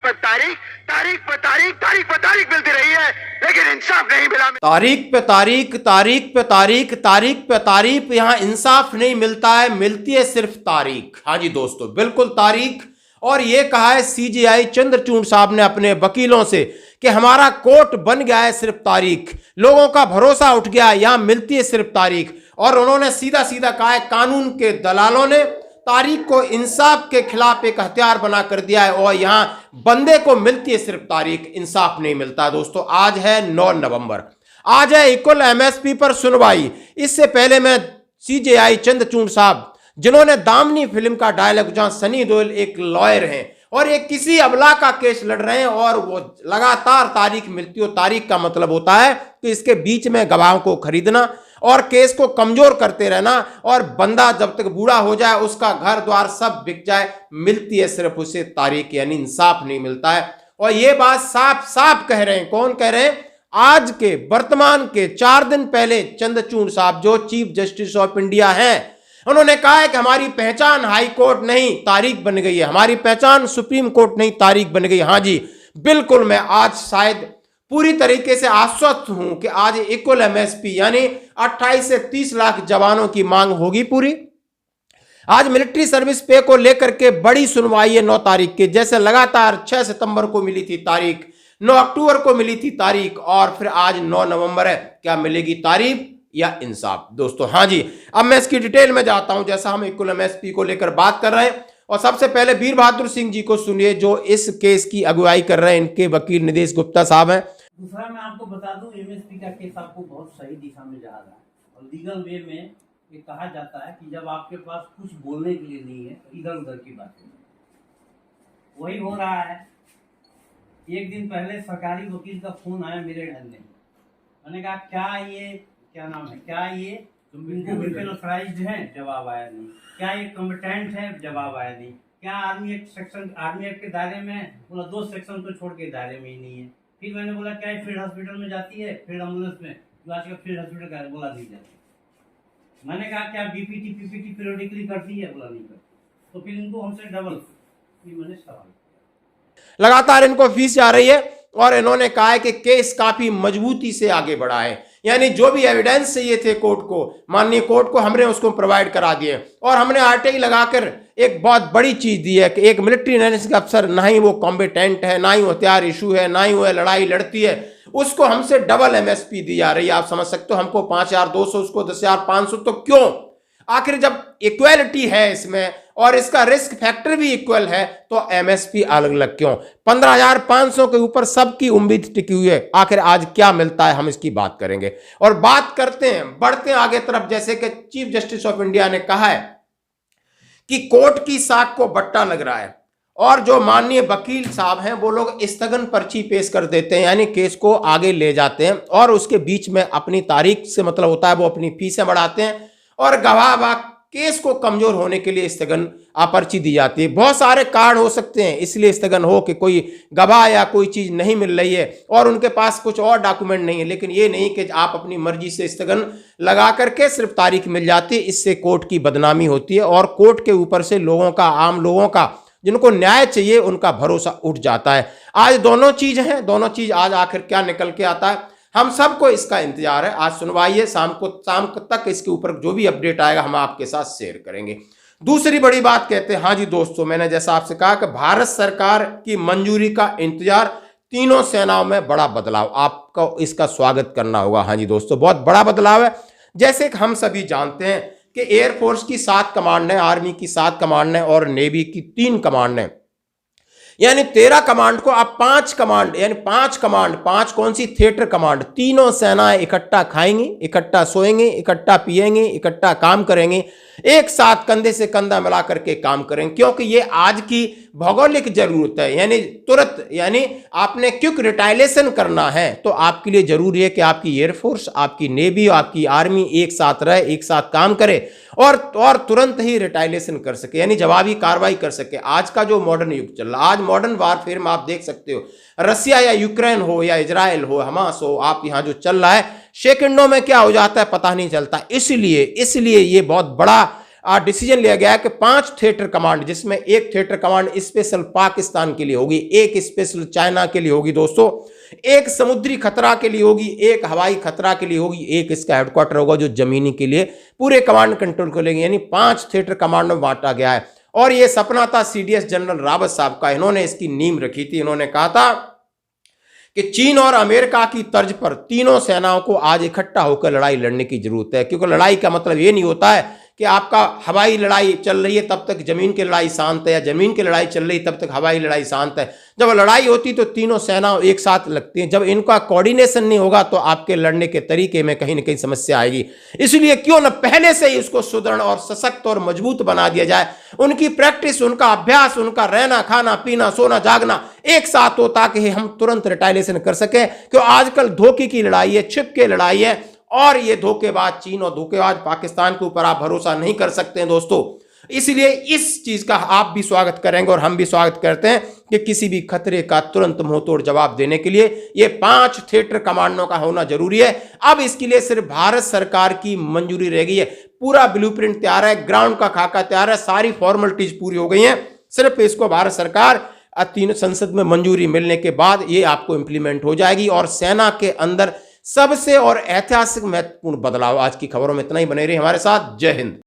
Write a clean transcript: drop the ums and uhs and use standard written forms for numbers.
पर तारीख, तारीख पर तारीख, तारीख पर तारीख मिलती रही है, लेकिन इंसाफ नहीं मिला। तारीख पे तारीख, तारीख पे तारीख, तारीख पे तारीख, यहां इंसाफ नहीं मिलता है, मिलती है सिर्फ तारीख। हाँ जी दोस्तों, बिल्कुल तारीख। और ये कहा है सीजेआई चंद्रचूड़ साहब ने अपने वकीलों से कि हमारा कोर्ट बन गया है सिर्फ तारीख, लोगों का भरोसा उठ गया, यहां मिलती है सिर्फ तारीख। और उन्होंने सीधा सीधा कहा है कानून के दलालों ने तारीख को इंसाफ के खिलाफ एक हथियार बना कर दिया है और यहां बंदे को मिलती है सिर्फ तारीख, इंसाफ नहीं मिलता। दोस्तों आज है 9 नवंबर, आज है इक्वल एमएसपी पर सुनवाई। इससे पहले मैं सीजेआई चंद्रचूड़ साहब, जिन्होंने दामनी फिल्म का डायलॉग, जहां सनी देओल एक लॉयर हैं और एक किसी अबला का केस लड़ रहे हैं और वो लगातार तारीख मिलती हो, तारीख का मतलब होता है कि इसके बीच में गवाहों को खरीदना और केस को कमजोर करते रहना, और बंदा जब तक बूढ़ा हो जाए, उसका घर द्वार सब बिक जाए, मिलती है सिर्फ उसे तारीख, यानी इंसाफ नहीं मिलता है। और ये बात साफ साफ कह रहे हैं, कौन कह रहे हैं? आज के वर्तमान के 4 दिन पहले चंद्रचूड़ साहब, जो चीफ जस्टिस ऑफ इंडिया हैं, उन्होंने कहा है कि हमारी पहचान हाई कोर्ट नहीं तारीख बन गई है, हमारी पहचान सुप्रीम कोर्ट नहीं तारीख बन गई। हाँ जी बिल्कुल, मैं आज शायद पूरी तरीके से आश्वस्त हूं कि आज इक्वल एमएसपी यानी 28 से 30 लाख जवानों की मांग होगी पूरी। आज मिलिट्री सर्विस पे को लेकर के बड़ी सुनवाई है 9 तारीख के, जैसे लगातार 6 सितंबर को मिली थी तारीख, 9 अक्टूबर को मिली थी तारीख, और फिर आज 9 नवंबर है। क्या मिलेगी तारीख या इंसाफ? दोस्तों हाँ जी, अब मैं इसकी डिटेल में जाता हूं, जैसा हम इक्वल एमएसपी को लेकर बात कर रहे हैं। और सबसे पहले वीर बहादुर सिंह जी को सुनिए, जो इस केस की अगुवाई कर रहे हैं, इनके वकील निदेश गुप्ता साहब हैं। दूसरा मैं आपको बता दूं, एमएसपी का केस आपको बहुत सही दिशा में जा रहा है, और लीगल वे में ये कहा जाता है कि जब आपके पास कुछ बोलने के लिए नहीं है तो इधर उधर की बातें, वही हो रहा है। एक दिन पहले सरकारी वकील का फोन आया मेरे ढंग, मैंने कहा क्या नाम है, क्या ये बिल्कुल ऑथराइज्ड है? जवाब आया नहीं। क्या ये कॉम्पिटेंट है? जवाब आया नहीं। क्या आर्मी एक्ट के दायरे में? बोला 2 सेक्शन को छोड़ के दायरे में ही नहीं है। फिर मैंने बोला क्या ये फील्ड हॉस्पिटल में जाती है? फील्ड एम्बुलेंस में, जो आजकल फील्ड हॉस्पिटल का है, बोला नहीं जाती। मैंने कहा क्या बीपीटी पीपीटी पीरियडिकली करती है? बोला नहीं करती। तो फिर इनको हमसे डबल मैंने सवाल, लगातार इनको फीस जा रही है और इन्होंने कहा है कि केस काफी मजबूती से आगे बढ़ा है, यानी जो भी एविडेंस चाहिए थे कोर्ट को, माननीय कोर्ट को, हमने उसको प्रोवाइड करा दिए। और हमने आरटीआई लगाकर एक बहुत बड़ी चीज दी है कि एक मिलिट्री इंटेलिजेंस का अफसर, ना ही वो कॉम्पिटेंट है, ना ही वो हथियार इशू है, ना ही वो लड़ाई लड़ती है, उसको हमसे डबल एमएसपी दी जा रही है। आप समझ सकते हो, हमको 5200, उसको 10,500, तो क्यों? आखिर जब इक्वलिटी है इसमें और इसका रिस्क फैक्टर भी इक्वल है, तो एमएसपी अलग अलग क्यों? 15,500 के ऊपर सबकी उम्मीद टिकी हुई है। आखिर आज क्या मिलता है, हम इसकी बात करेंगे। और बात करते हैं, बढ़ते हैं आगे तरफ, जैसे कि चीफ जस्टिस ऑफ इंडिया ने कहा है कि कोर्ट की साख को बट्टा लग रहा है, और जो माननीय वकील साहब हैं वो लोग स्थगन पर्ची पेश कर देते हैं, यानी केस को आगे ले जाते हैं, और उसके बीच में अपनी तारीख से मतलब होता है वो अपनी फीसें बढ़ाते हैं, और गवाह केस को कमजोर होने के लिए स्थगन पर्ची दी जाती है। बहुत सारे कारण हो सकते हैं इसलिए स्थगन हो, कि कोई गवाह या कोई चीज नहीं मिल रही है और उनके पास कुछ और डॉक्यूमेंट नहीं है, लेकिन ये नहीं कि आप अपनी मर्जी से स्थगन लगा करके सिर्फ तारीख मिल जाती है। इससे कोर्ट की बदनामी होती है और कोर्ट के ऊपर से लोगों का, आम लोगों का, जिनको न्याय चाहिए, उनका भरोसा उठ जाता है। आज दोनों चीज हैं, दोनों चीज आज आखिर क्या निकल के आता है, हम सबको इसका इंतजार है। आज सुनवाई है, शाम तक इसके ऊपर जो भी अपडेट आएगा हम आपके साथ शेयर करेंगे। दूसरी बड़ी बात कहते हैं, हाँ जी दोस्तों, मैंने जैसा आपसे कहा कि भारत सरकार की मंजूरी का इंतजार, तीनों सेनाओं में बड़ा बदलाव, आपको इसका स्वागत करना होगा। हाँ जी दोस्तों, बहुत बड़ा बदलाव है। जैसे कि हम सभी जानते हैं कि एयरफोर्स की 7 कमांड है, आर्मी की 7 कमांड है और नेवी की 3 कमांड है, यानी 13 कमांड को अब 5 कमांड, यानी 5 कमांड, 5 कौन सी? Theatre command. तीनों सेनाएं इकट्ठा खाएंगे, इकट्ठा सोएंगे, इकट्ठा पिएंगे, इकट्ठा काम करेंगे, एक साथ कंधे से कंधा मिला करके काम करेंगे, क्योंकि ये आज की भौगोलिक जरूरत है। यानी तुरंत, यानी आपने क्विक रिटायलेशन करना है तो आपके लिए जरूरी है कि आपकी एयरफोर्स, आपकी नेवी, आपकी आर्मी एक साथ रहे, एक साथ काम करे और तुरंत ही रिटायलेशन कर सके, यानी जवाबी कार्रवाई कर सके। आज का जो मॉडर्न युग चल रहा है, आज मॉडर्न वारफेयर में आप देख सकते हो, रसिया या यूक्रेन हो या इजराइल हो, हमास हो, आप यहां जो चल रहा है, सेकंडों में क्या हो जाता है पता नहीं चलता। इसलिए ये बहुत बड़ा डिसीजन लिया गया है कि 5 थिएटर कमांड, जिसमें एक थिएटर कमांड स्पेशल पाकिस्तान के लिए होगी, एक स्पेशल चाइना के लिए होगी दोस्तों, एक समुद्री खतरा के लिए होगी, एक हवाई खतरा के लिए होगी, एक इसका हेडक्वार्टर होगा जो जमीनी के लिए पूरे कमांड कंट्रोल को लेंगे। यानी 5 थिएटर कमांड में बांटा गया है। और यह सपना था सीडीएस जनरल रावत साहब का, इन्होंने इसकी नींव रखी थी। इन्होंने कहा था कि चीन और अमेरिका की तर्ज पर तीनों सेनाओं को आज इकट्ठा होकर लड़ाई लड़ने की जरूरत है, क्योंकि लड़ाई का मतलब ये नहीं होता है कि आपका हवाई लड़ाई चल रही है तब तक जमीन की लड़ाई शांत है, या जमीन की लड़ाई चल रही तब तक हवाई लड़ाई शांत है। जब लड़ाई होती तो तीनों सेनाएं एक साथ लगती हैं। जब इनका कोऑर्डिनेशन नहीं होगा तो आपके लड़ने के तरीके में कहीं ना कहीं समस्या आएगी। इसलिए क्यों न पहले से ही उसको सुदृढ़ और सशक्त और मजबूत बना दिया जाए। उनकी प्रैक्टिस, उनका अभ्यास, उनका रहना खाना पीना सोना जागना एक साथ हो, ताकि हम तुरंत रिटायलेशन कर सके। क्यों आजकल धोखे की लड़ाई है, छिप के लड़ाई है, और ये धोखेबाज चीन और धोखेबाज पाकिस्तान के ऊपर आप भरोसा नहीं कर सकते हैं दोस्तों। इसलिए इस चीज का आप भी स्वागत करेंगे और हम भी स्वागत करते हैं कि किसी भी खतरे का तुरंत मुंहतोड़ जवाब देने के लिए ये 5 थिएटर कमांडों का होना जरूरी है। अब इसके लिए सिर्फ भारत सरकार की मंजूरी रह गई है। पूरा ब्लूप्रिंट तैयार है, ग्राउंड का खाका तैयार है, सारी फॉर्मेलिटीज पूरी हो गई हैं। सिर्फ इसको भारत सरकार तीनों संसद में मंजूरी मिलने के बाद ये आपको इंप्लीमेंट हो जाएगी। और सेना के अंदर सबसे और ऐतिहासिक महत्वपूर्ण बदलाव। आज की खबरों में इतना ही, बने रहिए हमारे साथ। जय हिंद।